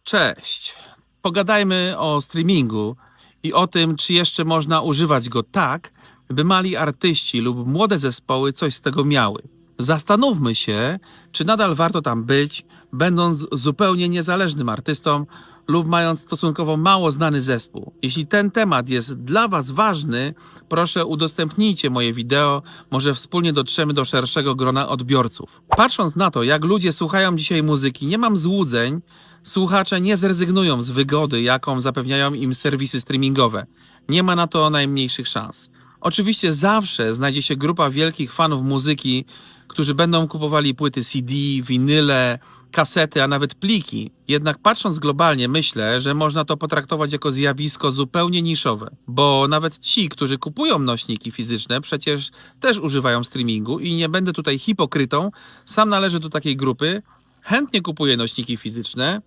Cześć. Pogadajmy o streamingu i o tym, czy jeszcze można używać go tak, by mali artyści lub młode zespoły coś z tego miały. Zastanówmy się, czy nadal warto tam być, będąc zupełnie niezależnym artystą lub mając stosunkowo mało znany zespół. Jeśli ten temat jest dla Was ważny, proszę udostępnijcie moje wideo, może wspólnie dotrzemy do szerszego grona odbiorców. Patrząc na to, jak ludzie słuchają dzisiaj muzyki, nie mam złudzeń, słuchacze nie zrezygnują z wygody, jaką zapewniają im serwisy streamingowe. Nie ma na to najmniejszych szans. Oczywiście zawsze znajdzie się grupa wielkich fanów muzyki, którzy będą kupowali płyty CD, winyle, kasety, a nawet pliki. Jednak patrząc globalnie, myślę, że można to potraktować jako zjawisko zupełnie niszowe, bo nawet ci, którzy kupują nośniki fizyczne, przecież też używają streamingu i nie będę tutaj hipokrytą, sam należę do takiej grupy, chętnie kupuję nośniki fizyczne,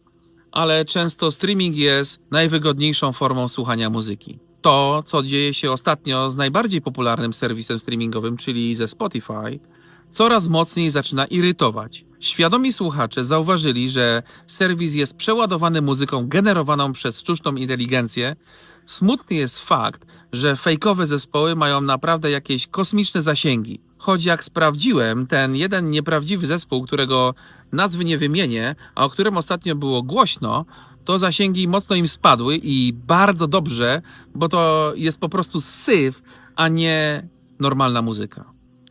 ale często streaming jest najwygodniejszą formą słuchania muzyki. To, co dzieje się ostatnio z najbardziej popularnym serwisem streamingowym, czyli ze Spotify, coraz mocniej zaczyna irytować. Świadomi słuchacze zauważyli, że serwis jest przeładowany muzyką generowaną przez sztuczną inteligencję. Smutny jest fakt, że fejkowe zespoły mają naprawdę jakieś kosmiczne zasięgi. Choć jak sprawdziłem, ten jeden nieprawdziwy zespół, którego nazwy nie wymienię, a o którym ostatnio było głośno, to zasięgi mocno im spadły i bardzo dobrze, bo to jest po prostu syf, a nie normalna muzyka.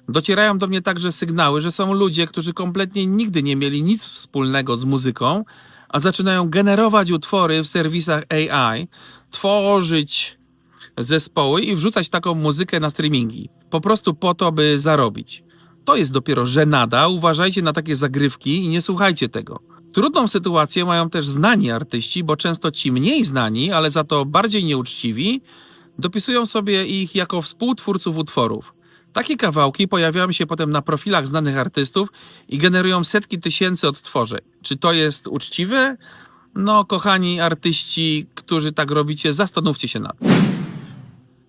Docierają do mnie także sygnały, że są ludzie, którzy kompletnie nigdy nie mieli nic wspólnego z muzyką, a zaczynają generować utwory w serwisach AI, tworzyć zespoły i wrzucać taką muzykę na streamingi. Po prostu po to, by zarobić. To jest dopiero żenada, uważajcie na takie zagrywki i nie słuchajcie tego. Trudną sytuację mają też znani artyści, bo często ci mniej znani, ale za to bardziej nieuczciwi, dopisują sobie ich jako współtwórców utworów. Takie kawałki pojawiają się potem na profilach znanych artystów i generują setki tysięcy odtworzeń. Czy to jest uczciwe? No, kochani artyści, którzy tak robicie, zastanówcie się nad tym.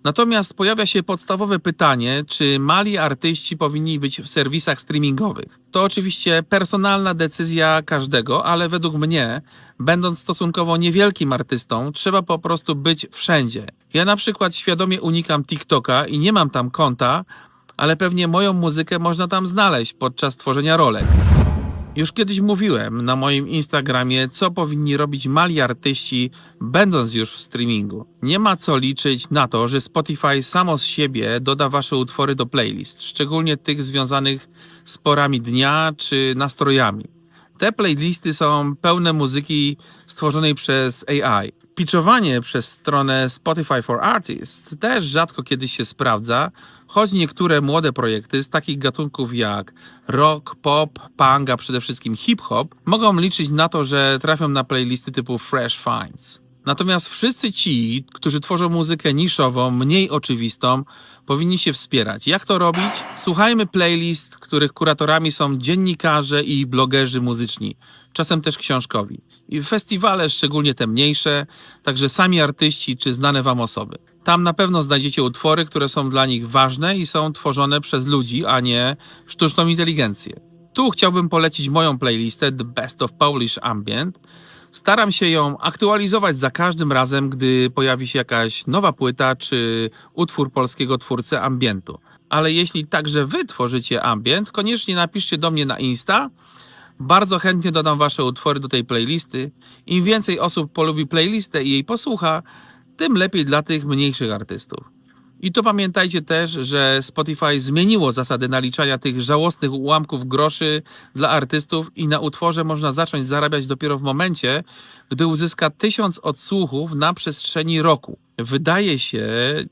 Natomiast pojawia się podstawowe pytanie, czy mali artyści powinni być w serwisach streamingowych. To oczywiście personalna decyzja każdego, ale według mnie, będąc stosunkowo niewielkim artystą, trzeba po prostu być wszędzie. Ja na przykład świadomie unikam TikToka i nie mam tam konta, ale pewnie moją muzykę można tam znaleźć podczas tworzenia rolek. Już kiedyś mówiłem na moim Instagramie, co powinni robić mali artyści, będąc już w streamingu. Nie ma co liczyć na to, że Spotify samo z siebie doda wasze utwory do playlist, szczególnie tych związanych z porami dnia czy nastrojami. Te playlisty są pełne muzyki stworzonej przez AI. Pitchowanie przez stronę Spotify for Artists też rzadko kiedy się sprawdza, choć niektóre młode projekty z takich gatunków jak rock, pop, punk, a przede wszystkim hip-hop mogą liczyć na to, że trafią na playlisty typu Fresh Finds. Natomiast wszyscy ci, którzy tworzą muzykę niszową, mniej oczywistą, powinni się wspierać. Jak to robić? Słuchajmy playlist, których kuratorami są dziennikarze i blogerzy muzyczni, czasem też książkowi. I festiwale, szczególnie te mniejsze, także sami artyści czy znane wam osoby. Tam na pewno znajdziecie utwory, które są dla nich ważne i są tworzone przez ludzi, a nie sztuczną inteligencję. Tu chciałbym polecić moją playlistę The Best of Polish Ambient. Staram się ją aktualizować za każdym razem, gdy pojawi się jakaś nowa płyta czy utwór polskiego twórcy ambientu. Ale jeśli także wy tworzycie ambient, koniecznie napiszcie do mnie na Insta. Bardzo chętnie dodam wasze utwory do tej playlisty. Im więcej osób polubi playlistę i jej posłucha, tym lepiej dla tych mniejszych artystów. I to pamiętajcie też, że Spotify zmieniło zasady naliczania tych żałosnych ułamków groszy dla artystów i na utworze można zacząć zarabiać dopiero w momencie, gdy uzyska 1000 odsłuchów na przestrzeni roku. Wydaje się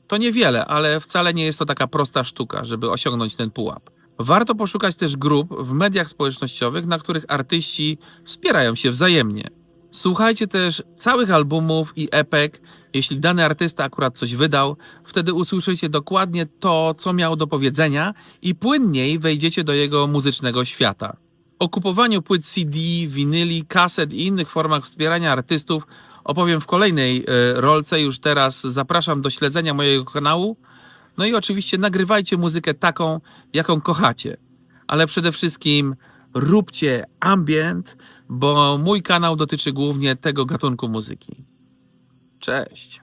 to niewiele, ale wcale nie jest to taka prosta sztuka, żeby osiągnąć ten pułap. Warto poszukać też grup w mediach społecznościowych, na których artyści wspierają się wzajemnie. Słuchajcie też całych albumów i epek, jeśli dany artysta akurat coś wydał, wtedy usłyszycie dokładnie to, co miał do powiedzenia i płynniej wejdziecie do jego muzycznego świata. O kupowaniu płyt CD, winyli, kaset i innych formach wspierania artystów opowiem w kolejnej rolce. Już teraz zapraszam do śledzenia mojego kanału. No i oczywiście nagrywajcie muzykę taką, jaką kochacie. Ale przede wszystkim róbcie ambient, bo mój kanał dotyczy głównie tego gatunku muzyki. Cześć.